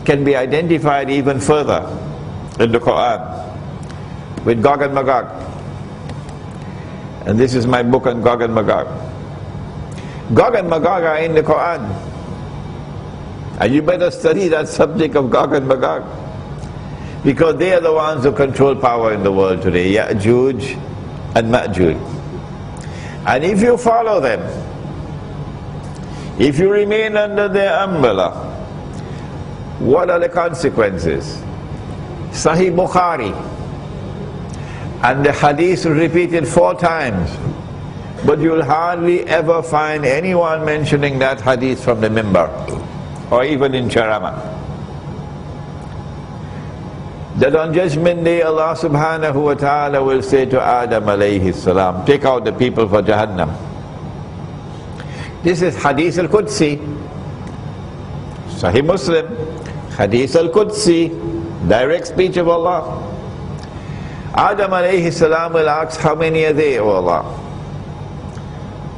can be identified even further in the Quran with Gog and Magog. And this is my book on Gog and Magog. Gog and Magog are in the Quran. And you better study that subject of Gog and Magog, because they are the ones who control power in the world today, Ya'juj and Ma'juj. And if you follow them, if you remain under their umbrella, what are the consequences? Sahih Bukhari, and the hadith repeated 4 times, but you'll hardly ever find anyone mentioning that hadith from the mimbar, or even in Charama. That on Judgment Day Allah subhanahu wa ta'ala will say to Adam alayhi salam, take out the people for Jahannam. This is Hadith al-Qudsi, Sahih Muslim, Hadith al-Qudsi, direct speech of Allah. Adam alayhi salam will ask, how many are they, O Allah?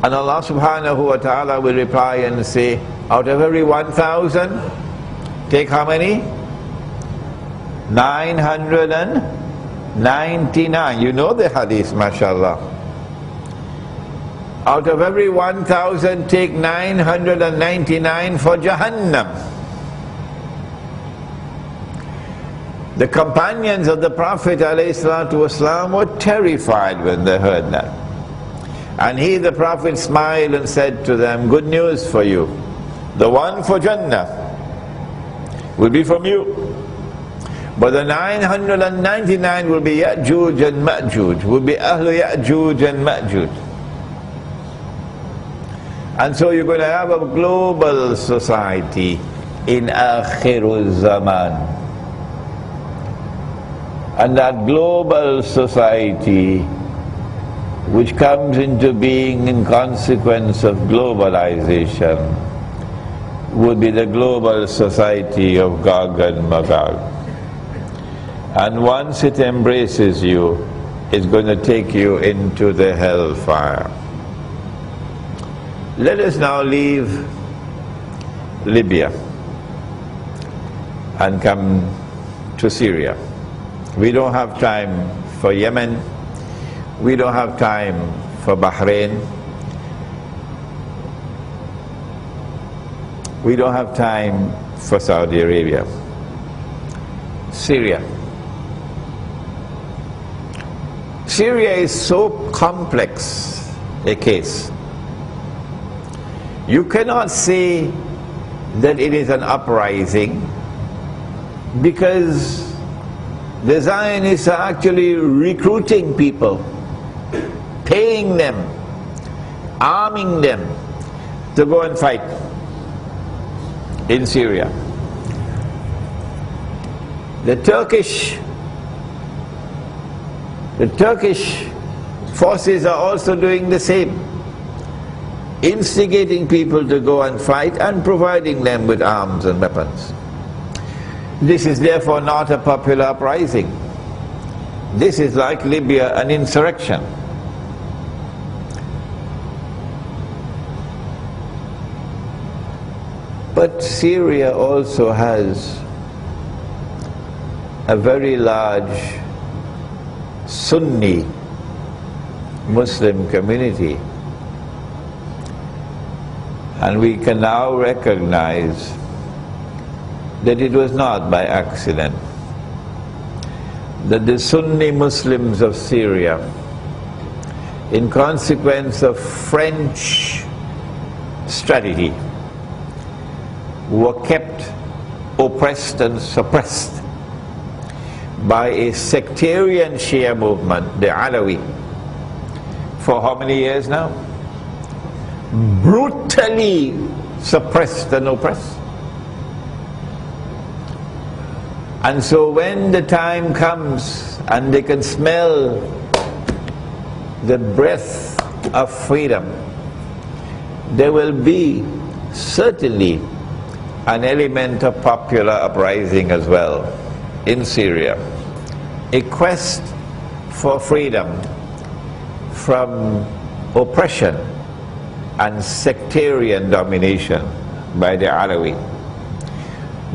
And Allah subhanahu wa ta'ala will reply and say, out of every 1,000, take how many? 999. You know the hadith, mashallah. Out of every 1,000, take 999 for Jahannam. The companions of the Prophet ﷺ were terrified when they heard that. And he, the Prophet, smiled and said to them, good news for you. The one for Jannah will be from you. But the 999 will be Ya'juj and Ma'juj, will be Ahlu Ya'juj and Ma'juj. And so you're going to have a global society in Akhirul Zaman. And that global society, which comes into being in consequence of globalization, would be the global society of Gog and Magog. And once it embraces you, it's going to take you into the hellfire. Let us now leave Libya and come to Syria. We don't have time for Yemen. We don't have time for Bahrain. We don't have time for Saudi Arabia. Syria. Syria is so complex a case. You cannot say that it is an uprising, because the Zionists are actually recruiting people, paying them, arming them to go and fight in Syria. The Turkish forces are also doing the same, instigating people to go and fight and providing them with arms and weapons. This is therefore not a popular uprising. This is like Libya, an insurrection. But Syria also has a very large Sunni Muslim community, and we can now recognize that it was not by accident that the Sunni Muslims of Syria, in consequence of French strategy, were kept oppressed and suppressed by a sectarian Shia movement, the Alawi, for how many years now? Brutally suppressed and oppressed. And so when the time comes and they can smell the breath of freedom, there will be certainly an element of popular uprising as well in Syria. A quest for freedom from oppression and sectarian domination by the Alawi.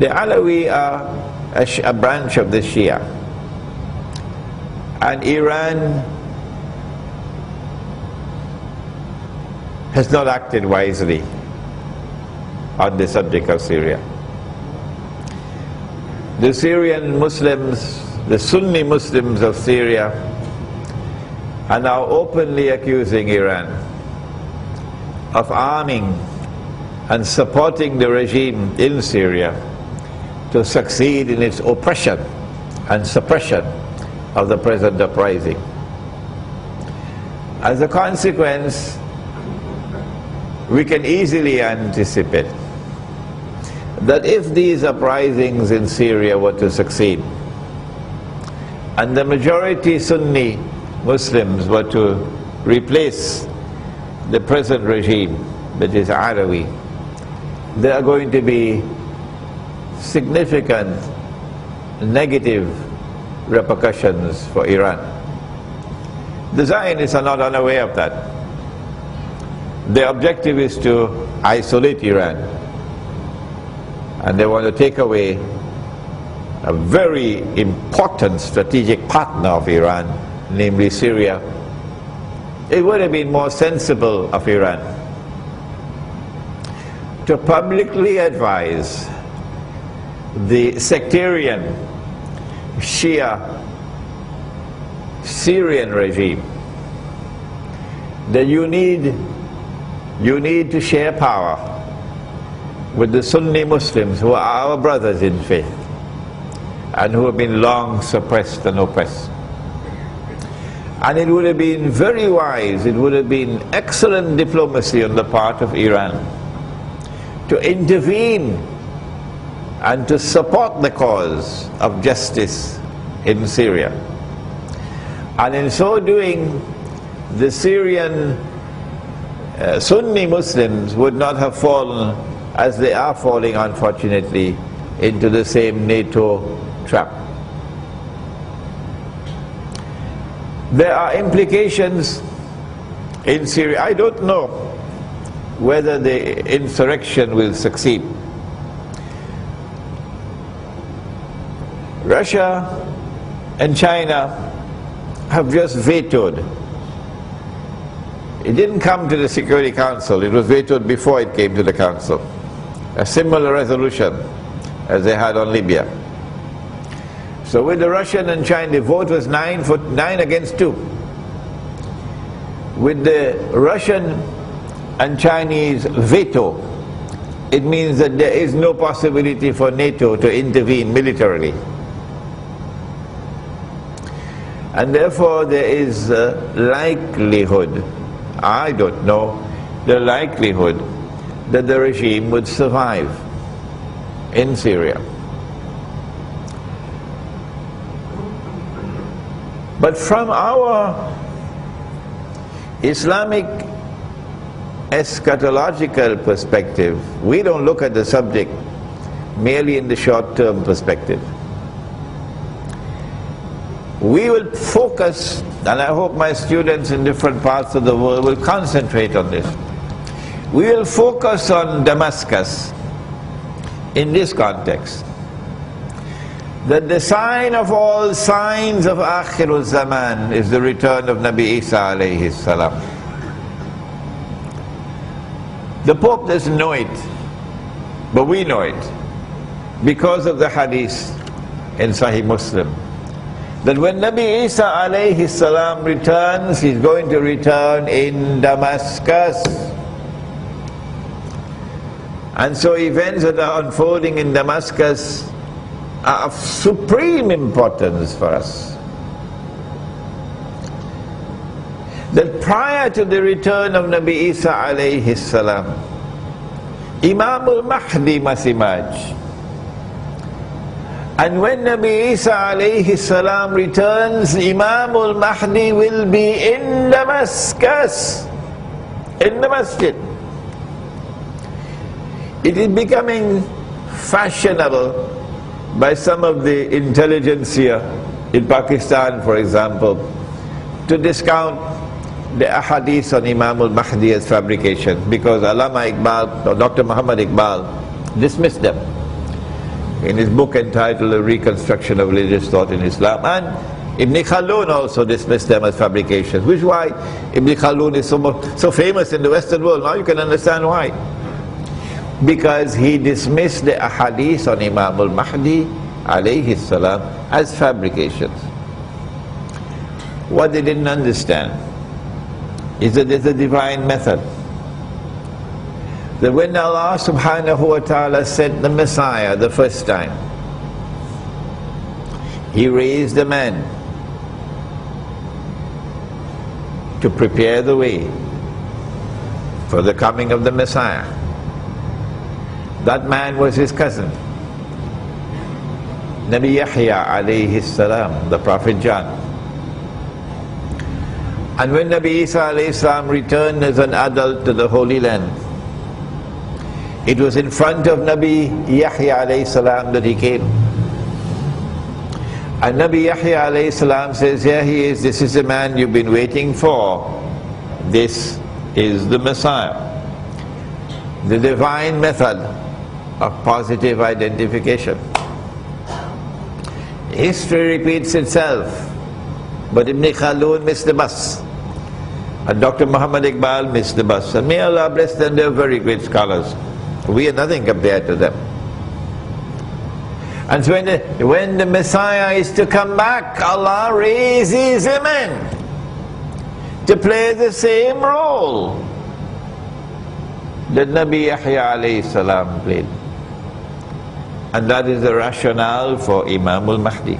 The Alawi are a branch of the Shia, and Iran has not acted wisely on the subject of Syria. The Syrian Muslims, the Sunni Muslims of Syria, are now openly accusing Iran of arming and supporting the regime in Syria to succeed in its oppression and suppression of the present uprising. As a consequence, we can easily anticipate that if these uprisings in Syria were to succeed, and the majority Sunni Muslims were to replace the present regime, that is Alawi, there are going to be significant negative repercussions for Iran. The Zionists are not unaware of that. Their objective is to isolate Iran, and they want to take away a very important strategic partner of Iran, namely Syria. It would have been more sensible of Iran to publicly advise the sectarian Shia Syrian regime that you need to share power with the Sunni Muslims, who are our brothers in faith and who have been long suppressed and oppressed. And it would have been very wise, it would have been excellent diplomacy on the part of Iran to intervene and to support the cause of justice in Syria. And in so doing, the Syrian Sunni Muslims would not have fallen, as they are falling unfortunately, into the same NATO trap. There are implications in Syria. I don't know whether the insurrection will succeed. Russia and China have just vetoed. It didn't come to the Security Council, it was vetoed before it came to the Council. A similar resolution as they had on Libya. So with the Russian and China, the vote was 9 against 2. With the Russian and Chinese veto, it means that there is no possibility for NATO to intervene militarily. And therefore there is a likelihood, I don't know, the likelihood that the regime would survive in Syria. But from our Islamic eschatological perspective, we don't look at the subject merely in the short-term perspective. We will focus, and I hope my students in different parts of the world will concentrate on this. We will focus on Damascus in this context, that the sign of all signs of Akhirul Zaman is the return of Nabi Isa alayhi salam. The Pope doesn't know it, but we know it because of the hadith in Sahih Muslim, that when Nabi Isa alayhi salam returns, he's going to return in Damascus. And so events that are unfolding in Damascus are of supreme importance for us. That prior to the return of Nabi Isa alayhi salam, Imam al-Mahdi must emerge. And when Nabi Isa alayhi salam returns, Imam al-Mahdi will be in Damascus, in the masjid. It is becoming fashionable by some of the intelligentsia in Pakistan, for example, to discount the ahadith on Imam al-Mahdi as fabrication, because Allama Iqbal or Dr. Muhammad Iqbal dismissed them. in his book entitled The Reconstruction of Religious Thought in Islam. And Ibn Khaldun also dismissed them as fabrications, which is why Ibn Khaldun is so famous in the Western world. Now you can understand why. Because he dismissed the ahadith on Imam al-Mahdi alayhi salam as fabrications. What they didn't understand is that there's a divine method. That when Allah subhanahu wa ta'ala sent the Messiah the first time, He raised a man to prepare the way for the coming of the Messiah. That man was his cousin, Nabi Yahya alayhi salam, the Prophet John. And when Nabi Isa alayhi salam returned as an adult to the Holy Land, it was in front of Nabi Yahya alayhi salam that he came. And Nabi Yahya alayhi salam says, here he is, this is the man you've been waiting for. This is the Messiah. The divine method of positive identification. History repeats itself, but Ibn Khaldun missed the bus. And Dr. Muhammad Iqbal missed the bus. And may Allah bless them, they're very great scholars. We are nothing compared to them. And so when the Messiah is to come back, Allah raises a man to play the same role that Nabi Yahya alayhi salam played. And that is the rationale for Imam al-Mahdi.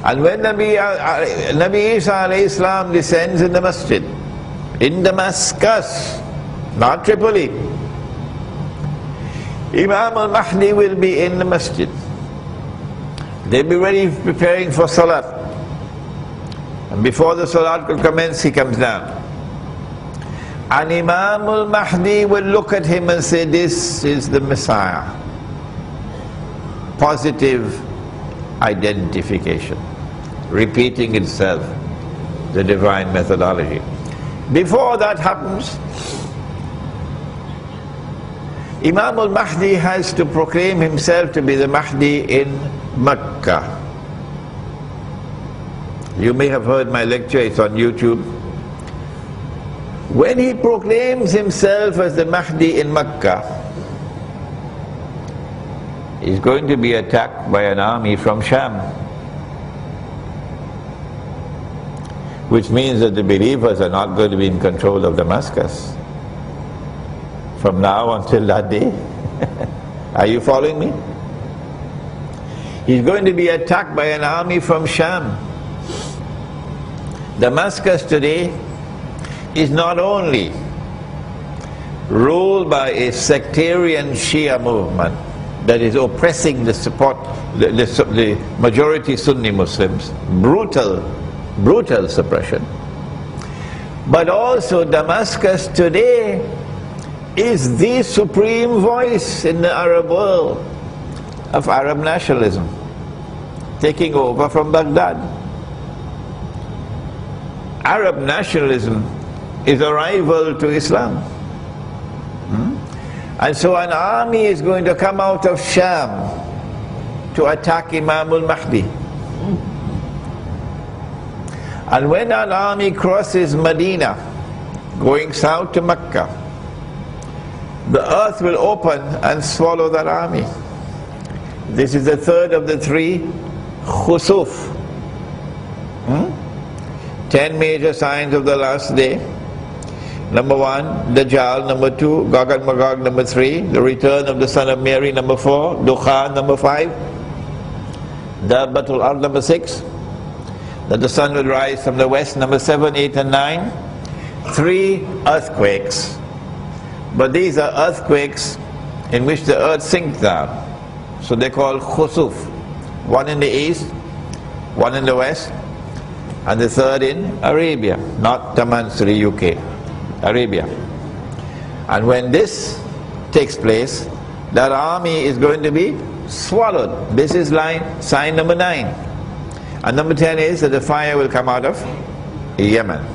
And when Nabi Isa alayhi salam descends in the masjid, in Damascus, not Tripoli, Imam al-Mahdi will be in the masjid. They'll be ready preparing for salat. And before the salat could commence, he comes down. And Imam al-Mahdi will look at him and say, this is the Messiah. Positive identification. Repeating itself, the divine methodology. Before that happens, Imam al-Mahdi has to proclaim himself to be the Mahdi in Mecca. You may have heard my lecture, it's on YouTube. When he proclaims himself as the Mahdi in Mecca, he's going to be attacked by an army from Sham. Which means that the believers are not going to be in control of Damascus from now until that day. Are you following me? He's going to be attacked by an army from Sham. Damascus today is not only ruled by a sectarian Shia movement that is oppressing the majority Sunni Muslims, brutal suppression, but also Damascus today is the supreme voice in the Arab world of Arab nationalism, taking over from Baghdad. Arab nationalism is a rival to Islam. And so an army is going to come out of Sham to attack Imam al-Mahdi. And when an army crosses Medina, going south to Mecca, the earth will open and swallow that army. This is the third of the three khusuf. 10 major signs of the last day. Number 1, Dajjal. Number 2, Gog and Magog. Number 3, the return of the son of Mary. Number 4, Dukhan. Number 5, Dabbatul Ard. Number 6, that the sun will rise from the west. Number 7, 8 and 9, 3 earthquakes. But these are earthquakes in which the earth sinks down. So they're called khusuf. One in the east, one in the west, and the third in Arabia, not Tamansuri, UK, Arabia. And when this takes place, that army is going to be swallowed. This is sign number 9. And number 10 is that the fire will come out of Yemen.